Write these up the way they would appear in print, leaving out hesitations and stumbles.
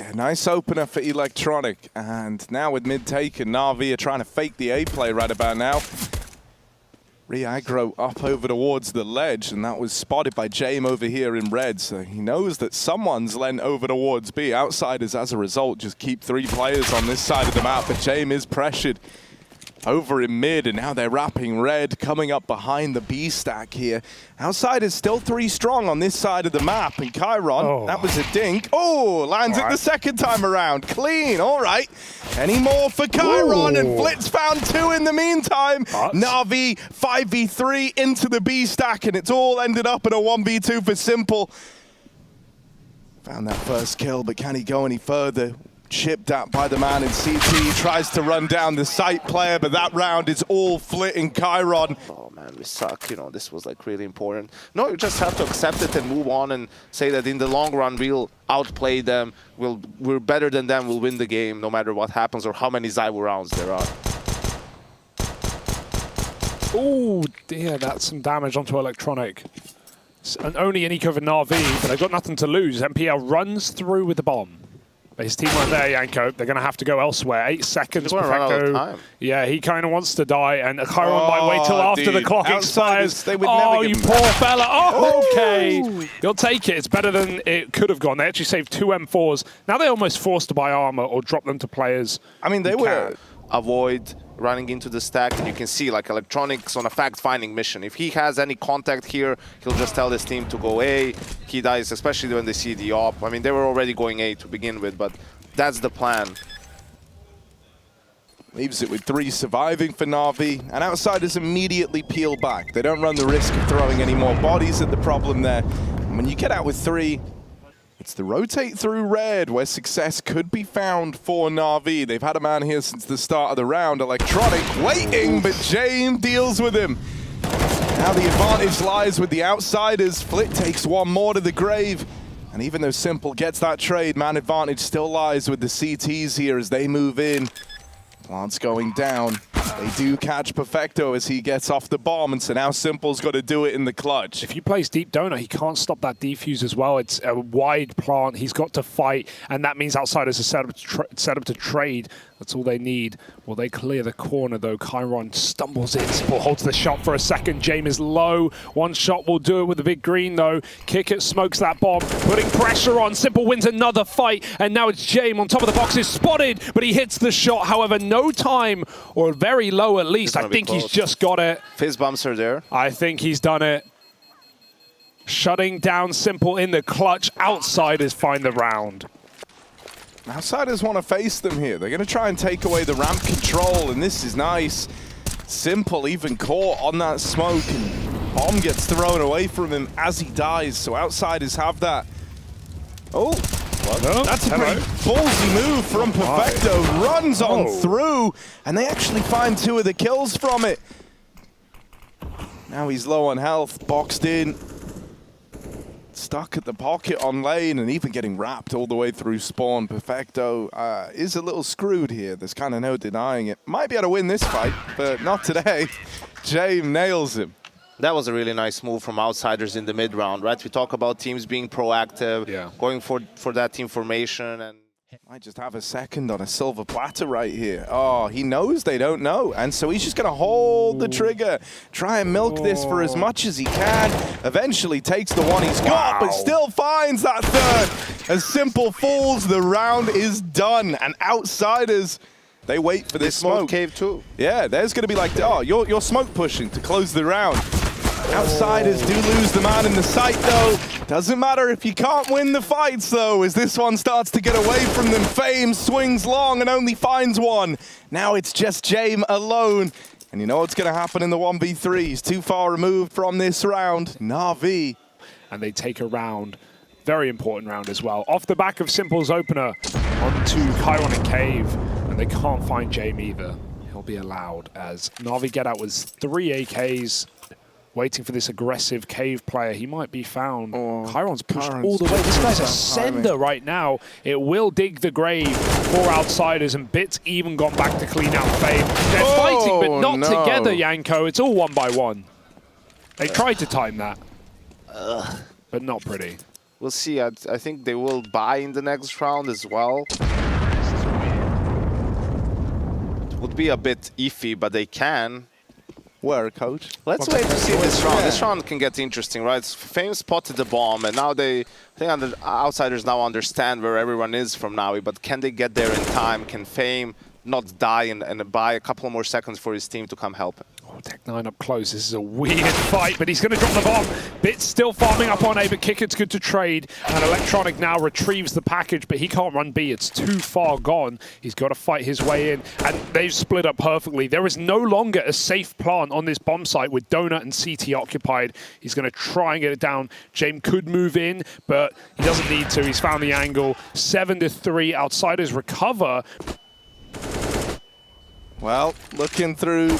Yeah, nice opener for Electronic. And now with mid taken, NaVi are trying to fake the A play right about now. Re-aggro up over towards the ledge, and that was spotted by Jame over here in red. So he knows that someone's lent over towards B. Outsiders, as a result, just keep 3 players on this side of the map, but Jame is pressured over in mid, and now they're wrapping red, coming up behind the B stack here. Outsiders still 3 strong on this side of the map, and Chiron, that was a dink. Oh, lands it the second time around. Clean, all right. Any more for Chiron, and Flitz found 2 in the meantime. NaVi 5v3 into the B stack, and it's all ended up in a 1v2 for Simple. Found that first kill, but can he go any further? Chipped at by the man in CT, tries to run down the site player, but that round is all Flit and Chiron. Oh man, we suck, you know, this was like really important. No, you just have to accept it and move on and say that in the long run we'll outplay them, we're better than them, we'll win the game no matter what happens or how many Zywo rounds there are. Oh dear, that's some damage onto Electronic. And only an eco for NaVi, but they've got nothing to lose. MPL runs through with the bomb. But his team weren't there, Yanko. They're going to have to go elsewhere. 8 seconds, Perfecto. Yeah, he kind of wants to die, and Chiron might wait till after the clock expires. Oh, you poor fella. Oh, okay. He'll take it. It's better than it could have gone. They actually saved 2 M4s. Now they're almost forced to buy armor or drop them to players. I mean, they were... Avoid running into the stack, and you can see like Electronics on a fact-finding mission. If he has any contact here, he'll just tell his team to go A. He dies, especially when they see the op. I mean, they were already going A to begin with, but that's the plan. Leaves it with 3 surviving for NaVi, and Outsiders immediately peel back. They don't run the risk of throwing any more bodies at the problem there. And when you get out with 3, it's the rotate through red where success could be found for NaVi. They've had a man here since the start of the round. Electronic waiting, but Jame deals with him. Now the advantage lies with the Outsiders. Flit takes 1 more to the grave. And even though Simple gets that trade, man advantage still lies with the CTs here as they move in. Plant's going down. They do catch Perfecto as he gets off the bomb, and so now Simple's got to do it in the clutch. If he plays deep donut, he can't stop that defuse as well. It's a wide plant. He's got to fight, and that means Outsiders are set up to trade. That's all they need. Will they clear the corner, though? Chiron stumbles in. Simple holds the shot for a second. Jame is low. 1 shot will do it with the big green, though. Kick it, smokes that bomb, putting pressure on. Simple wins another fight, and now it's Jame on top of the box. Is spotted, but he hits the shot. However, no time, or very low at least. I think he's just got it. Fizz bumps are there. I think he's done it. Shutting down Simple in the clutch. Outsiders find the round. Outsiders want to face them here. They're going to try and take away the ramp control, and this is nice. Simple even caught on that smoke, and bomb gets thrown away from him as he dies, so Outsiders have that. Oh, that's a pretty ballsy move from Perfecto. Runs on through, and they actually find 2 of the kills from it. Now he's low on health, boxed in. Stuck at the pocket on lane, and even getting wrapped all the way through spawn. Perfecto is a little screwed here. There's kind of no denying it. Might be able to win this fight, but not today. Jame nails him. That was a really nice move from Outsiders in the mid round, right? We talk about teams being proactive, going for that team formation, and might just have a second on a silver platter right here. Oh, he knows they don't know, and so he's just going to hold the trigger, try and milk this for as much as he can. Eventually takes the 1 he's got, but still finds that 3rd. As Simple falls, the round is done, and Outsiders, they wait for this smoke. Cave too. Yeah, there's going to be like, oh, you're smoke pushing to close the round. Outsiders do lose the man in the sight, though. Doesn't matter if you can't win the fights, though, as this one starts to get away from them. Fame swings long and only finds 1. Now it's just Jame alone. And you know what's going to happen in the 1v3. He's too far removed from this round. NaVi. And they take a round. Very important round as well. Off the back of Simple's opener onto Chiron and Cave. And they can't find Jame either. He'll be allowed as NaVi get out with 3 AKs. Waiting for this aggressive Cave player. He might be found. Chiron's pushed all the way. This guy's a sender right now. It will dig the grave for Outsiders, and Bits even gone back to clean out Fame. They're fighting, but not together, Yanko. It's all 1 by 1. They tried to time that, but not pretty. We'll see. I think they will buy in the next round as well. It would be a bit iffy, but they can. Where, coach? Let's wait to see this round. This round can get interesting, right? FaZe spotted the bomb, and now I think outsiders now understand where everyone is from NaVi, but can they get there in time? Can FaZe not die and buy a couple more seconds for his team to come help him? Oh, Tech9 up close. This is a weird fight, but he's going to drop the bomb. Bits still farming up on A, but Kicker's good to trade. And Electronic now retrieves the package, but he can't run B. It's too far gone. He's got to fight his way in, and they've split up perfectly. There is no longer a safe plant on this bomb site with Donut and CT occupied. He's going to try and get it down. James could move in, but he doesn't need to. He's found the angle. 7-3. Outsiders recover. Well, looking through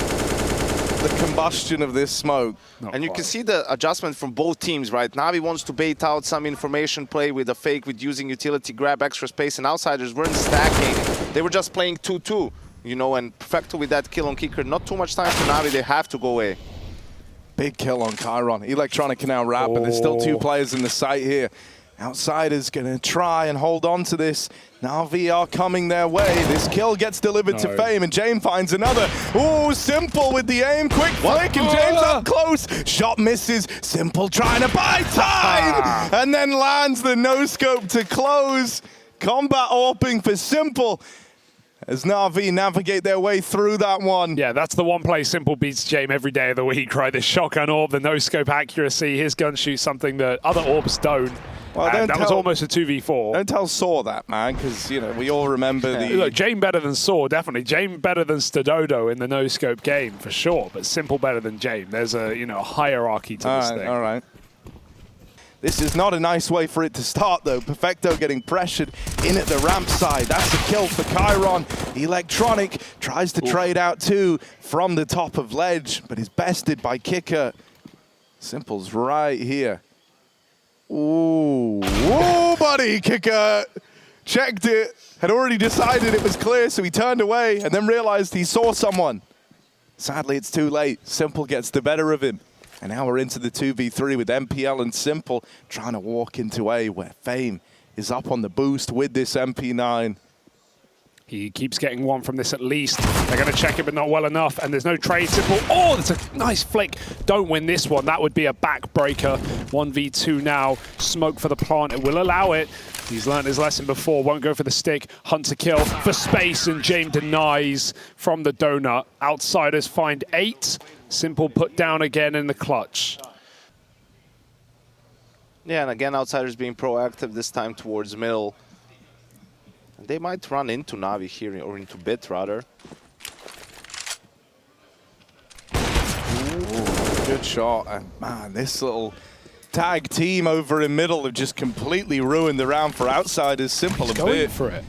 the combustion of this smoke. And you can see the adjustment from both teams, right? NaVi wants to bait out some information play with a fake, with using utility, grab extra space, and outsiders weren't stacking. They were just playing 2-2, you know, and Perfecto with that kill on Kicker. Not too much time for NaVi. They have to go away. Big kill on Chiron. Electronic can now wrap, but there's still 2 players in the site here. Outsiders going to try and hold on to this. NaVi are coming their way. This kill gets delivered to FaZe, and James finds another. Ooh, Simple with the aim. Quick flick, and James up close. Shot misses. Simple trying to buy time, and then lands the no-scope to close. Combat AWPing for Simple as NaVi navigate their way through that one. Yeah, that's the one play Simple beats James every day of the week, right? The shotgun AWP, the no-scope accuracy. His gun shoots something that other AWPs don't. Well, that was almost a 2v4. Don't tell Saw that, man, because, you know, we all remember the... Look, James better than Saw, definitely. James better than Stododo in the no-scope game, for sure. But Simple better than James. There's a, you know, a hierarchy to this thing. All right. This is not a nice way for it to start, though. Perfecto getting pressured in at the ramp side. That's a kill for Chiron. Electronic tries to trade out too from the top of ledge, but is bested by Kicker. Simple's right here. Ooh, whoa, buddy, Kicker checked it, had already decided it was clear, so he turned away and then realized he saw someone. Sadly, it's too late. Simple gets the better of him. And now we're into the 2v3 with MPL and Simple trying to walk into A, where FaZe is up on the boost with this MP9. He keeps getting one from this at least. They're going to check it, but not well enough. And there's no trade. Simple. Oh, that's a nice flick. Don't win this one. That would be a backbreaker. 1v2 now. Smoke for the plant. It will allow it. He's learned his lesson before. Won't go for the stick. Hunt to kill for space, and James denies from the donut. Outsiders find 8. Simple put down again in the clutch. Yeah, and again, outsiders being proactive this time towards middle. They might run into NaVi here, or into Bit rather. Ooh, good shot. And man, this little tag team over in middle have just completely ruined the round for outsiders. Simple a Going bit. for it.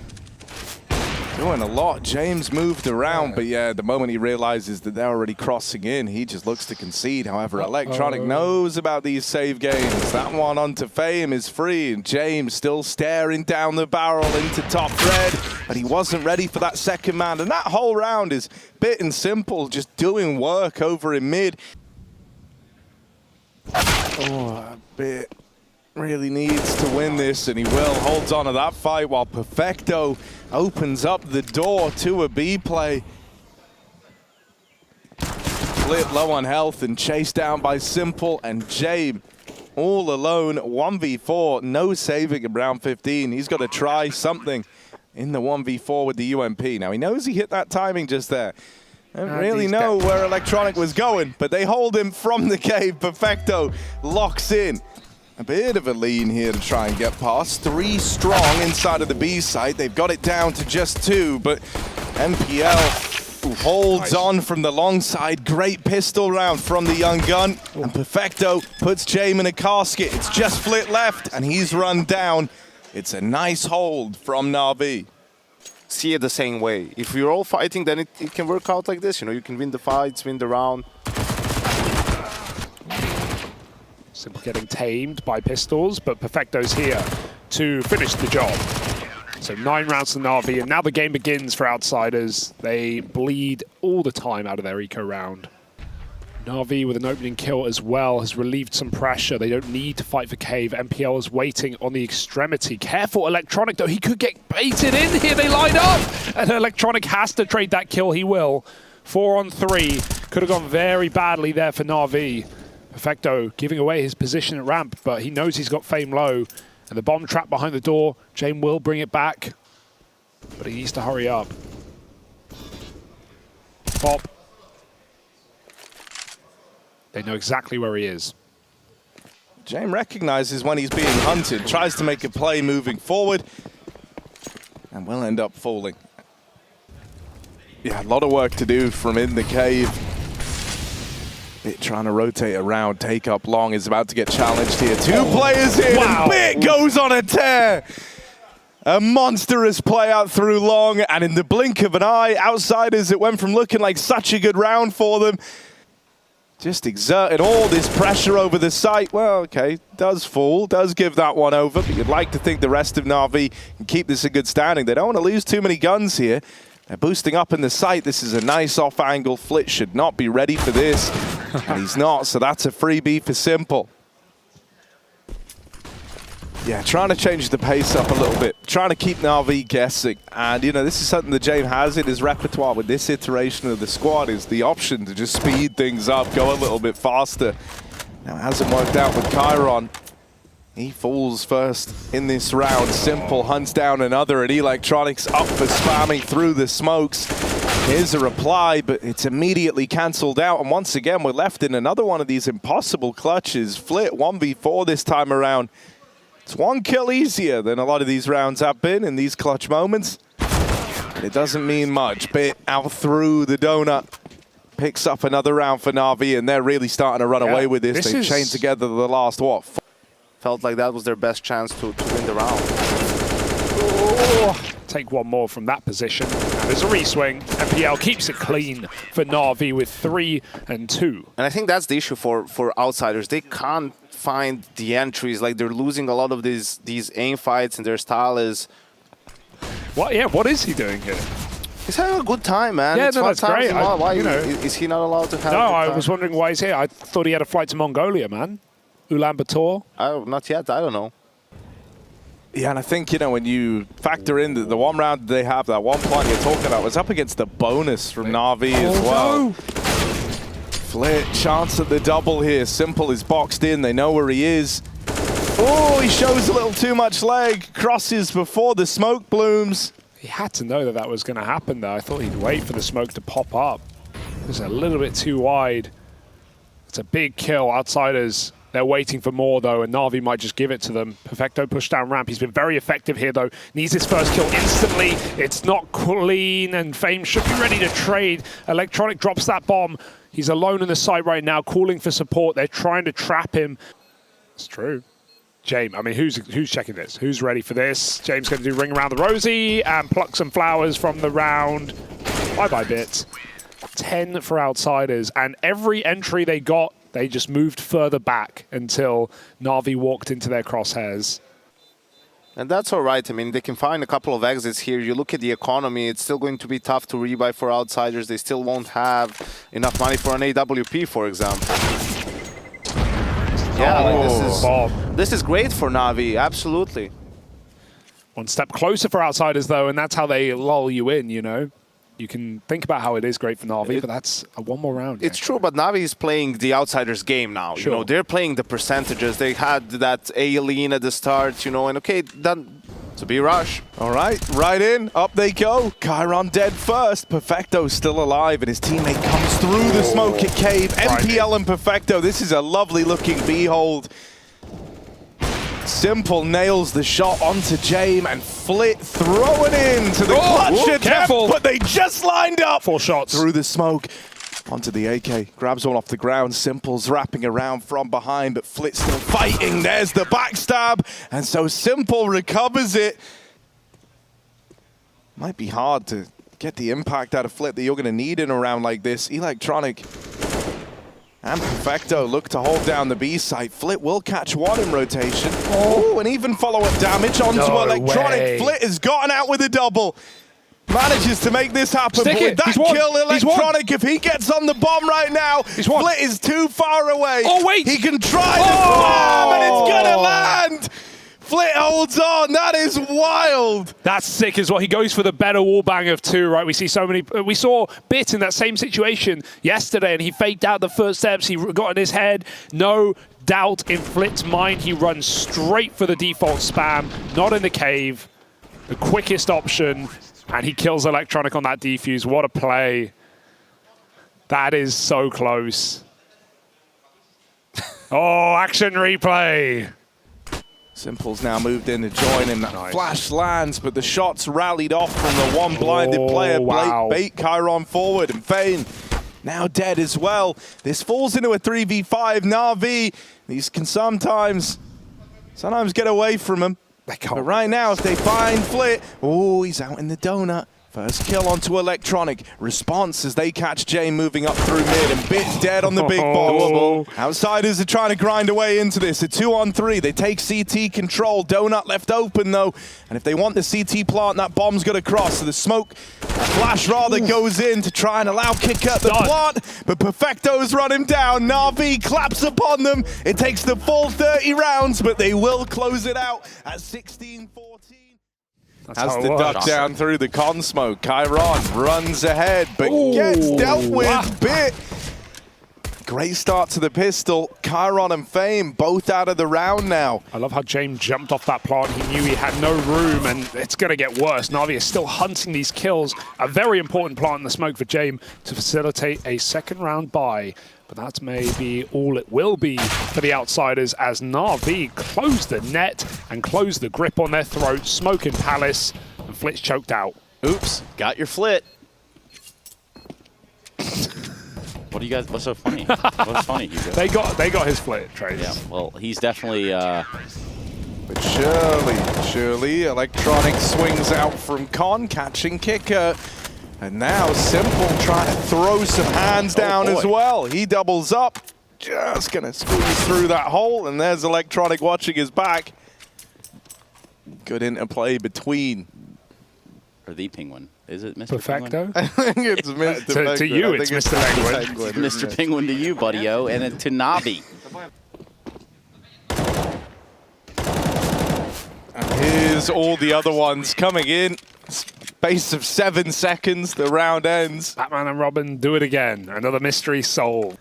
Doing a lot. James moved around, but yeah, the moment he realizes that they're already crossing in, he just looks to concede. However, Electronic knows about these save games. That one onto FaZe is free, and James still staring down the barrel into top red, but he wasn't ready for that second man. And that whole round is Bit and Simple just doing work over in mid. Oh, Bit really needs to win this, and he will. Holds on to that fight while Perfecto opens up the door to a B play. Flip low on health and chased down by Simple, and James all alone. 1v4, no saving in round 15. He's got to try something in the 1v4 with the UMP. Now, he knows he hit that timing just there. I don't really know where Electronic was going, but they hold him from the cave. Perfecto locks in. A bit of a lean here to try and get past. 3 strong inside of the B site. They've got it down to just 2, but MPL holds on from the long side. Great pistol round from the young gun. And Perfecto puts James in a casket. It's just flit left, and he's run down. It's a nice hold from NaVi. See it the same way. If we're all fighting, then it can work out like this. You know, you can win the fights, win the round. Simple getting tamed by pistols, but Perfecto's here to finish the job. So 9 rounds to NaVi, and now the game begins for outsiders. They bleed all the time out of their eco round. NaVi with an opening kill as well has relieved some pressure. They don't need to fight for cave. MPL is waiting on the extremity. Careful, Electronic, though. He could get baited in here. They line up. And Electronic has to trade that kill. He will. 4 on 3. Could have gone very badly there for NaVi. Perfecto giving away his position at ramp, but he knows he's got Fame low. And the bomb trap behind the door. Jame will bring it back. But he needs to hurry up. Pop. They know exactly where he is. Jame recognizes when he's being hunted, tries to make a play moving forward, and will end up falling. Yeah, a lot of work to do from in the cave. Bit trying to rotate around, take up long, is about to get challenged here. Two players in, wow. And Bit goes on a tear. A monstrous play out through long, and in the blink of an eye, Outsiders, it went from looking like such a good round for them. Just exerted all this pressure over the site. Well, okay, does fall, does give that one over, but you'd like to think the rest of NaVi can keep this a good standing. They don't want to lose too many guns here. They're boosting up in the site. This is a nice off-angle. Flit should not be ready for this, and he's not, so that's a freebie for Simple. Yeah, trying to change the pace up a little bit, trying to keep NaVi guessing. And, you know, this is something that Jame has in his repertoire with this iteration of the squad, is the option to just speed things up, go a little bit faster. Now, it hasn't worked out with Chiron. He falls first in this round. Simple hunts down another, and Electronics up for spamming through the smokes. Here's a reply, but it's immediately cancelled out. And once again, we're left in another one of these impossible clutches. Flit 1v4 this time around. It's one kill easier than a lot of these rounds have been in these clutch moments. It doesn't mean much. Bit out through the donut. Picks up another round for NaVi, and they're really starting to run away with this. They've chained together the last, what? Felt like that was their best chance to win the round. Oh, take one more from that position. And there's a reswing. MPL keeps it clean for NaVi with 3 and 2. And I think that's the issue for Outsiders. They can't find the entries. Like, they're losing a lot of these aim fights, and their style is... What? Yeah, what is he doing here? He's having a good time, man. Yeah, it's no, that's great. Why you know, is he not allowed to have no, a good time? I was wondering why he's here. I thought he had a flight to Mongolia, man. Ulaanbaatar. Oh, not yet. I don't know. Yeah, and I think, you know, when you factor in the one round they have, that one point you're talking about, was up against the bonus from NaVi as well. No. Flit, chance at the double here. Simple is boxed in. They know where he is. Oh, he shows a little too much leg. Crosses before the smoke blooms. He had to know that that was going to happen, though. I thought he'd wait for the smoke to pop up. It was a little bit too wide. It's a big kill. Outsiders, they're waiting for more, though, and NaVi might just give it to them. Perfecto push down ramp. He's been very effective here, though. Needs his first kill instantly. It's not clean, and Fame should be ready to trade. Electronic drops that bomb. He's alone in the site right now, calling for support. They're trying to trap him. It's true. Jame, I mean, who's checking this? Who's ready for this? James going to do ring around the rosy and pluck some flowers from the round. Bye-bye, Bits. 10 for Outsiders, and every entry they got, they just moved further back until NaVi walked into their crosshairs. And that's all right. I mean, they can find a couple of exits here. You look at the economy, it's still going to be tough to rebuy for Outsiders. They still won't have enough money for an AWP, for example. Yeah, like this is great for NaVi, absolutely. One step closer for Outsiders, though, and that's how they lull you in, you know? You can think about how it is great for NaVi, but that's one more round. It's true, but NaVi is playing the Outsiders game now. Sure. You know, they're playing the percentages. They had that A lean at the start, you know, and okay, done to be rush. All right, right in, up they go. Chiron dead first. Perfecto still alive, and his teammate comes through the smoke at cave. MPL and Perfecto, this is a lovely looking B-hold. Simple nails the shot onto Jame, and Flit throwing in to the clutch attempt, but they just lined up. 4 shots through the smoke onto the AK. Grabs one off the ground. Simple's wrapping around from behind, but Flit's still fighting. There's the backstab, and so Simple recovers it. Might be hard to get the impact out of Flit that you're going to need in a round like this. Electronic and Perfecto look to hold down the B site. Flit will catch one in rotation. Oh, and even follow-up damage onto Electronic. Way. Flit has gotten out with a double. Manages to make this happen, Stick but with it. that He's won. kill, He's won. Electronic, if he gets on the bomb right now, won. Flit is too far away. Oh, wait. He can try the slam, and it's gonna land! Flit holds on, that is wild! That's sick as well. He goes for the better wallbang of 2, right? We see so many. We saw Bit in that same situation yesterday, and he faked out the footsteps. He got in his head. No doubt in Flit's mind, he runs straight for the default spam, not in the cave. The quickest option, and he kills Electronic on that defuse. What a play. That is so close. Oh, action replay. Simple's now moved in to join him. That flash lands, but the shots rallied off from the one blinded player. Wow. Bait Chiron forward, and Fane now dead as well. This falls into a 3v5. NaVi, these can sometimes get away from him. But right now, if they find Flit, oh, he's out in the donut. First kill onto Electronic. Response as they catch Jay moving up through mid, and Bit dead on the big box. Outsiders are trying to grind away into this. A 2-on-3. They take CT control. Donut left open though. And if they want the CT plant, that bomb's got to cross. So the smoke, flash rather, goes in to try and allow kick at the plant. But Perfecto's run him down. NaVi claps upon them. It takes the full 30 rounds, but they will close it out at 16-14. Has the duck down through the con smoke. Chiron runs ahead, but gets dealt with. Bit. Great start to the pistol. Chiron and Fame both out of the round now. I love how James jumped off that plant. He knew he had no room, and it's going to get worse. NaVi is still hunting these kills. A very important plant in the smoke for James to facilitate a second round bye. But that's maybe all it will be for the outsiders as NaVi close the net and close the grip on their throat. Smoke in Palace, and Flit's choked out. Oops, got your Flit. What do you guys, what's so funny? What's funny, Hugo? They got his Flit, Trace. Yeah, well, he's definitely... But surely, Electronic swings out from Con, catching Kicker. And now Simple trying to throw some hands down as well. He doubles up, just gonna squeeze through that hole, and there's Electronic watching his back. Good interplay between. Or the Penguin. Is it Mr. Perfecto? Penguin? I think it's Mr. Penguin. To you, it's Mr. Penguin. Mr. Penguin to you, buddy-o, and then to NaVi. And here's all the other ones coming in. Space of 7 seconds, the round ends. Batman and Robin do it again. Another mystery solved.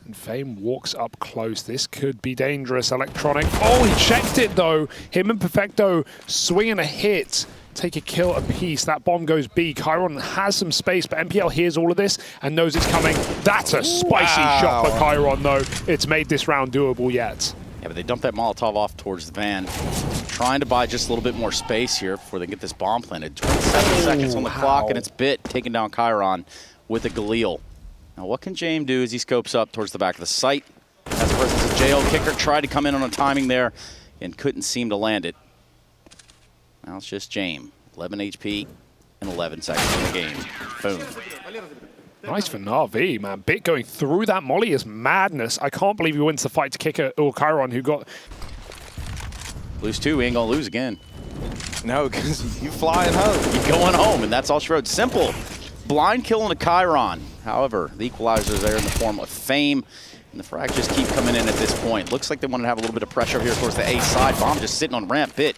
And Fame walks up close. This could be dangerous. Electronic. Oh, he checked it though. Him and Perfecto swinging a hit. Take a kill apiece. That bomb goes B. Chiron has some space, but MPL hears all of this and knows it's coming. That's a spicy shot for Chiron though. It's made this round doable yet. Yeah, but they dump that Molotov off towards the van. Trying to buy just a little bit more space here before they get this bomb planted. 27 seconds on the clock, and it's Bit taking down Chiron with a Galil. Now, what can James do as he scopes up towards the back of the site? Has the presence of JL. Kicker tried to come in on a timing there and couldn't seem to land it. Now it's just James. 11 HP and 11 seconds in the game. Boom. Nice for NaVi, man. Bit going through that molly is madness. I can't believe he wins the fight to Kicker or Chiron, who got... Lose 2, we ain't gonna lose again. No, because you flying home. You're going home, and that's all she wrote. Simple. Blind kill into Chiron. However, the equalizer is there in the form of Fame, and the frags just keep coming in at this point. Looks like they want to have a little bit of pressure here towards the A side. Bomb just sitting on ramp. Bit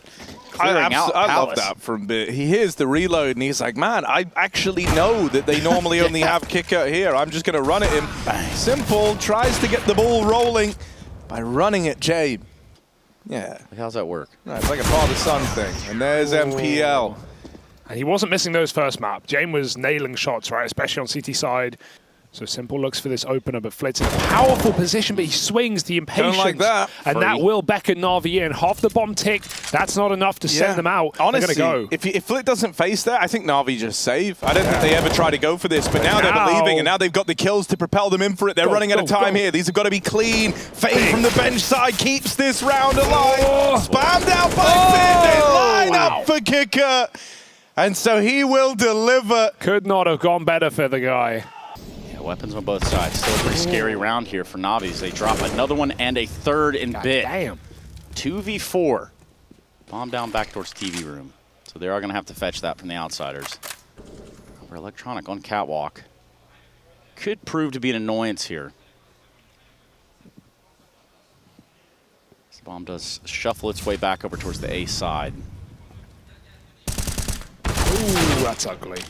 I love that from Bit. He hears the reload and he's like, man, I actually know that they normally only have Kicker here. I'm just going to run at him. Bang. Simple tries to get the ball rolling by running at Jay. Yeah. How's that work? No, it's like a father-son thing. And there's MPL. And he wasn't missing those first map. James was nailing shots, right, especially on CT side. So Simple looks for this opener, but Flit's in a powerful position, but he swings the impatience. Don't like that. And that will beckon NaVi in. Half the bomb tick, that's not enough to send them out. Honestly, they're gonna go. If Flit doesn't face that, I think NaVi just save. I don't think they ever try to go for this, but now they're believing, and now they've got the kills to propel them in for it. They're running out of time here. These have got to be clean. Fame from the bench side keeps this round alive. Spammed out by Flit. They line up for Kicker. And so he will deliver. Could not have gone better for the guy. Weapons on both sides. Still a pretty scary round here for NaVi. They drop another one and a third in Bit. Damn. 2v4. Bomb down back towards TV room. So they are going to have to fetch that from the outsiders. However, Electronic on catwalk could prove to be an annoyance here. This bomb does shuffle its way back over towards the A side. Ooh, that's ugly.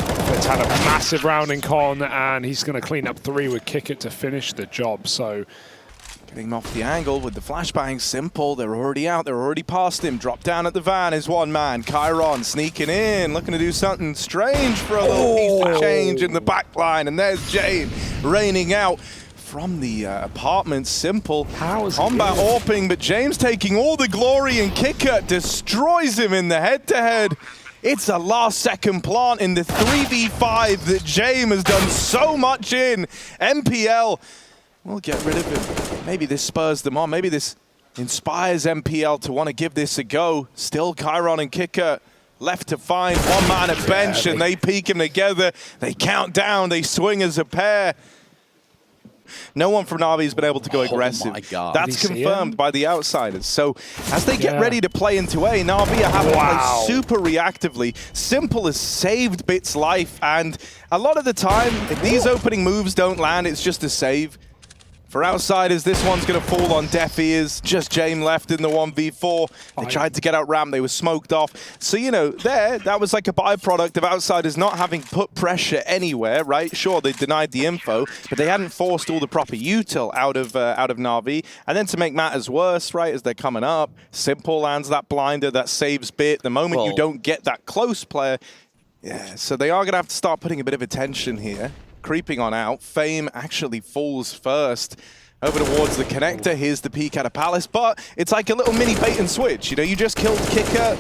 It's had a massive round in con, and he's going to clean up 3 with kick it to finish the job. So getting him off the angle with the flashbang. Simple, they're already out, they're already past him. Drop down at the van is one man. Chiron sneaking in, looking to do something strange for a little piece of change in the back line. And there's Jane raining out from the apartment. Simple combat AWPing, but James taking all the glory, and Kicker destroys him in the head-to-head. It's a last-second plant in the 3v5 that James has done so much in. MPL will get rid of him. Maybe this spurs them on. Maybe this inspires MPL to want to give this a go. Still Chiron and Kicker left to find one man at bench, and they peek him together. They count down. They swing as a pair. No one from NaVi has been able to go aggressive. My God. That's confirmed by the outsiders. So as they get ready to play into A, NaVi are having to play super reactively. Simple has saved Bit's life, and a lot of the time, if these opening moves don't land, it's just a save. For outsiders, this one's going to fall on deaf ears. Just James left in the 1v4. They tried to get out ramp. They were smoked off. So, you know, that was like a byproduct of outsiders not having put pressure anywhere, right? Sure, they denied the info, but they hadn't forced all the proper util out of NaVi. And then to make matters worse, right, as they're coming up, Simple lands that blinder, that saves Bit. The moment you don't get that close player, so they are going to have to start putting a bit of attention here. Creeping on out. Fame actually falls first over towards the connector. Here's the peek out of Palace, but it's like a little mini bait and switch. You know, you just killed Kicker.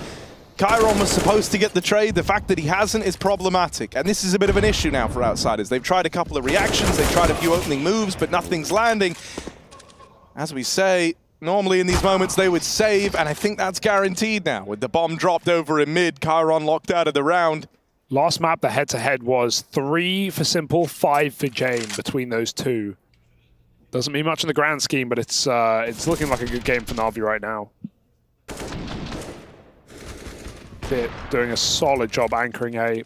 Chiron was supposed to get the trade. The fact that he hasn't is problematic, and this is a bit of an issue now for outsiders. They've tried a couple of reactions, they've tried a few opening moves, but nothing's landing. As we say, normally in these moments they would save, and I think that's guaranteed now. With the bomb dropped over in mid, Chiron locked out of the round. Last map, the head-to-head was 3 for Simple, 5 for Jane between those two. Doesn't mean much in the grand scheme, but it's looking like a good game for NaVi right now. Bit doing a solid job anchoring A.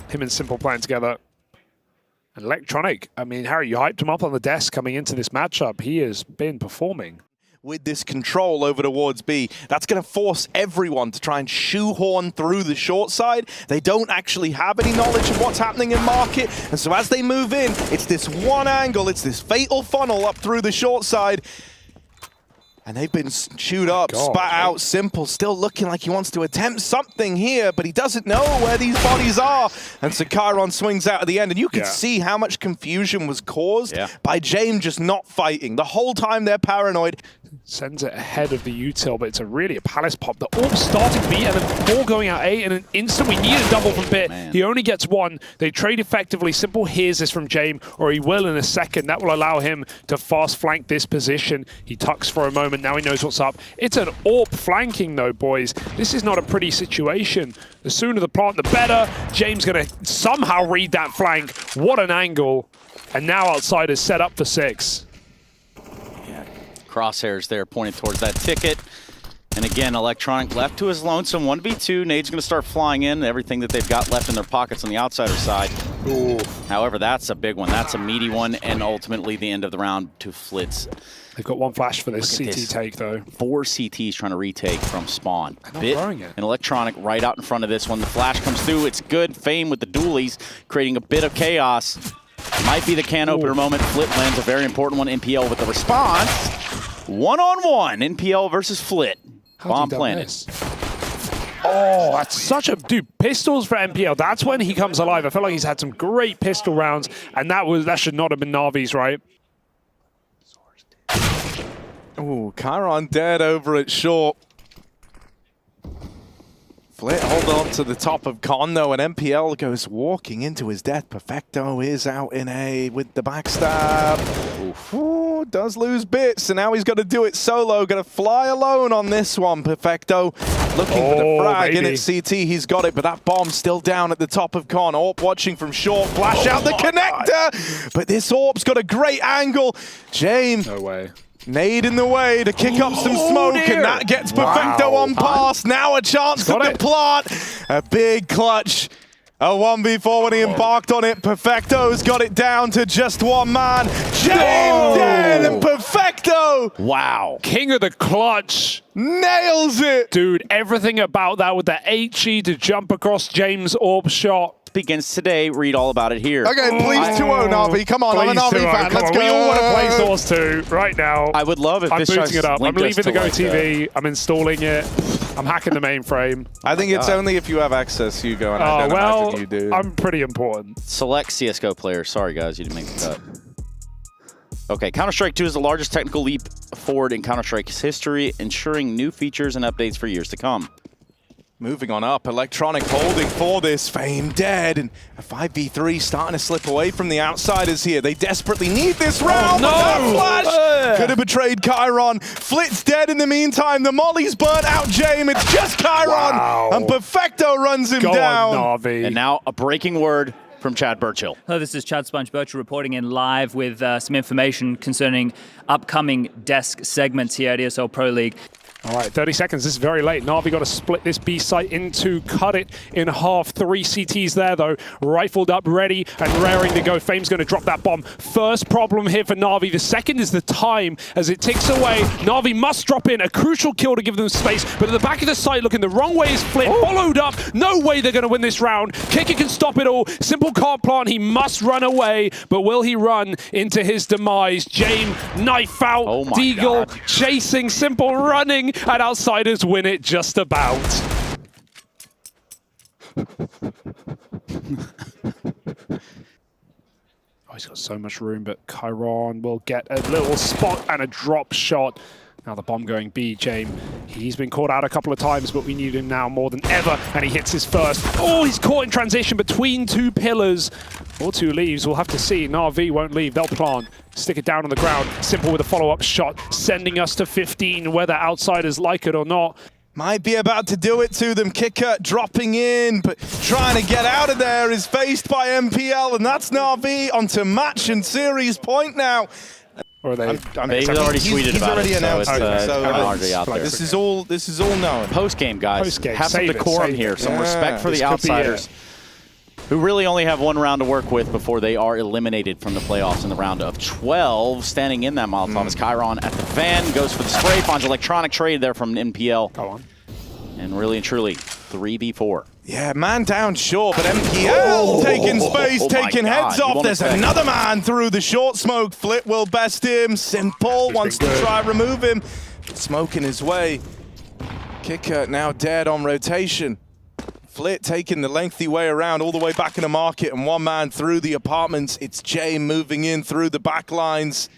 Him and Simple playing together. And Electronic, I mean, Harry, you hyped him up on the desk coming into this matchup. He has been performing. With this control over towards B, that's going to force everyone to try and shoehorn through the short side. They don't actually have any knowledge of what's happening in market, and so as they move in, it's this one angle, it's this fatal funnel up through the short side. And they've been chewed up, spat out. Simple still looking like he wants to attempt something here, but he doesn't know where these bodies are. And so Chiron swings out at the end, and you can see how much confusion was caused by James just not fighting. The whole time they're paranoid. Sends it ahead of the util, but it's really a Palace pop. The AWP starting B, and then 4 going out A, and an instant we need a double from Bit. He only gets 1. They trade effectively. Simple hears this from James, or he will in a second. That will allow him to fast flank this position. He tucks for a moment. Now he knows what's up. It's an AWP flanking, though, boys. This is not a pretty situation. The sooner the plant, the better. James going to somehow read that flank. What an angle. And now Outsiders set up for 6. Crosshairs there pointing towards that ticket. And again, Electronic left to his lonesome. 1v2. Nade's going to start flying in. Everything that they've got left in their pockets on the outsider side. Ooh. However, that's a big one. That's a meaty one. And ultimately the end of the round to Flitz. They've got 1 flash for this CT take, though. 4 CTs trying to retake from spawn. Bit and Electronic right out in front of this one. The flash comes through. It's good. Fame with the dualies, creating a bit of chaos. Might be the can opener moment. Flit lands a very important one. NPL with the response. 1-on-1. NPL versus Flit. Bomb planted. Oh, that's such a... Dude, pistols for NPL. That's when he comes alive. I feel like he's had some great pistol rounds, and that should not have been NaVi's, right? Oh, Chiron dead over at short. Flit hold on to the top of con, though, and MPL goes walking into his death. Perfecto is out in A with the backstab. Ooh, does lose bits, so now he's got to do it solo. Got to fly alone on this one. Perfecto looking for the frag in at CT. He's got it, but that bomb's still down at the top of con. AWP watching from short. Flash out the connector, but this AWP's got a great angle. James. No way. Nade in the way to kick up some smoke, and that gets Perfecto on pass. Now a chance for the plant, A big clutch. A 1v4 when he embarked on it. Perfecto's got it down to just one man. James dead and Perfecto. Wow. King of the clutch. Nails it. Dude, everything about that with the HE to jump across James' orb shot. Begins today. Read all about it here. Okay, please 2-0 Navi. Come on, I'm a Navi fan. Let's go. We all want to play Source 2 right now. I would love if I'm this booting it up. I'm linked us leaving the to, Go like, TV. I'm installing it. I'm hacking the mainframe. I think it's only if you have access, Hugo, and I don't imagine you do. I'm pretty important. Select CSGO players. Sorry, guys, you didn't make the cut. Okay, Counter-Strike 2 is the largest technical leap forward in Counter-Strike's history, ensuring new features and updates for years to come. Moving on up, Electronic holding for this. Fame dead, and a 5v3 starting to slip away from the outsiders here. They desperately need this round. Oh, no! That flash could have betrayed Chiron. Flit's dead in the meantime. The molly's burnt out James. It's just Chiron. Wow. And Perfecto runs him Go down. on, Navi. And now a breaking word from Chad Burchill. Hello, this is Chad Sponge Burchill reporting in live with some information concerning upcoming desk segments here at ESL Pro League. All right, 30 seconds. This is very late. Na'Vi got to split this B site into, cut it in half. 3 CTs there, though. Rifled up, ready, and raring to go. Fame's going to drop that bomb. First problem here for Na'Vi. The second is the time as it ticks away. Na'Vi must drop in a crucial kill to give them space. But at the back of the site, looking the wrong way is Flit. Followed up. No way they're going to win this round. Kicker can stop it all. Simple can't plant. He must run away. But will he run into his demise? James, knife out. Oh my Deagle God. chasing. Simple running. And outsiders win it just about. Oh, he's got so much room, but Chiron will get a little spot and a drop shot. Now the bomb going B, James. He's been caught out a couple of times, but we need him now more than ever, and he hits his first. Oh, he's caught in transition between 2 pillars. Or 2 leaves, we'll have to see. NaVi won't leave, they'll plant. Stick it down on the ground. Simple with a follow-up shot, sending us to 15, whether outsiders like it or not. Might be about to do it to them. Kicker dropping in, but trying to get out of there is faced by MPL, and that's Navi onto match and series point now. Or are they? He's already tweeted about already it, announced so it's it. So already out there. this is all known. Post-game, guys. Post-game. Have some Save it, decorum save here, it. some Yeah, respect for this the could be outsiders, who really only have 1 round to work with before they are eliminated from the playoffs in the round of 12. Standing in that Molotov is Chiron at the van, goes for the spray, finds Electronic trade there from NPL. Go on. And really and truly, 3v4. Yeah, man down sure, but MPL taking space, Oh my taking God, heads you off. won't There's expect another man through the short smoke. Flit will best him. Simple wants to good. try remove him. Smoking his way. Kicker now dead on rotation. Flit taking the lengthy way around all the way back in the market, and 1 man through the apartments. It's Jay moving in through the back lines.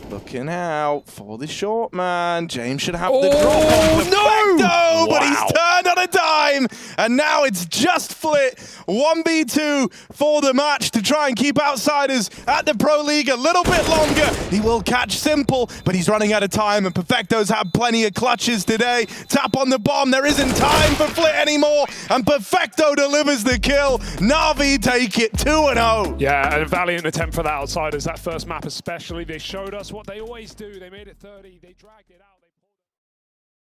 Looking out for the short man. James should have the drop on Perfecto, but he's turned on a dime. And now it's just Flit. 1v2 for the match to try and keep outsiders at the Pro League a little bit longer. He will catch Simple, but he's running out of time, and Perfecto's had plenty of clutches today. Tap on the bomb. There isn't time for Flit anymore, and Perfecto delivers the kill. Navi take it 2-0. Yeah, a valiant attempt for the outsiders. That first map especially, they showed us what they always do. They made it 30, they dragged it out.